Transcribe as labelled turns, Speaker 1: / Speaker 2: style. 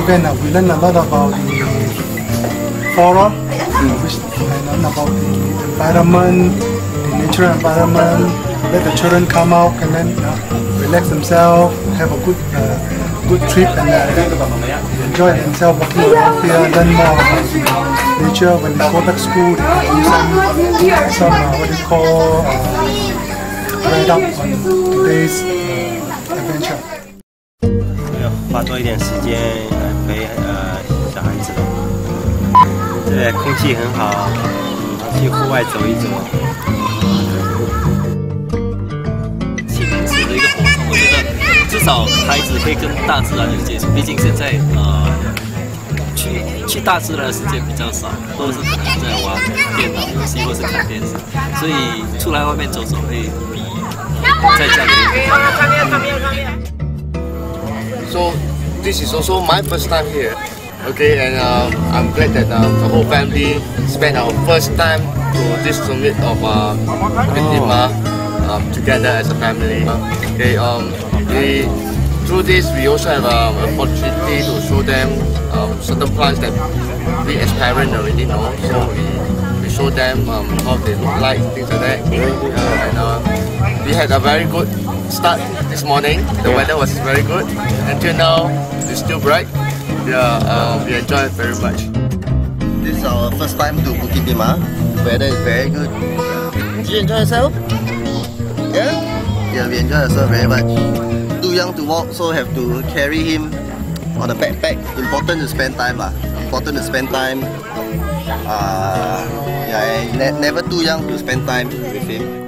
Speaker 1: again, we learn a lot about the flora, which I learn about the environment, the natural environment. Let the children come out and then relax themselves, have a good trip, and enjoy themselves walking around here, learn more about nature. When they go back to school, they can do some what you call read up on today's adventure.
Speaker 2: 花多一点时间陪小孩子，这里空气很好，去户外走一走。亲子的一个活动，我觉得至少孩子可以跟大自然有接触，毕竟现在去大自然的时间比较少，都是可能在玩电脑游戏或是看电视，所以出来外面走走会比在家里面更好。
Speaker 3: So this is also my first time here, okay, and I'm glad that the whole family spent our first time to this summit of Bukit Timah together as a family. Okay, through this we also have an opportunity to show them certain plants that we as parents already know. So we show them how they look like, things like that, and we had a very good start this morning. The weather was very good. Until now, it's still bright. We enjoy it very much.
Speaker 4: This is our first time to Bukit Timah. The weather is very good. Did you enjoy yourself? Yeah? Yeah, we enjoy ourselves very much. Too young to walk, so have to carry him on a backpack. Important to spend time lah. Important to spend time. Yeah, never too young to spend time with him.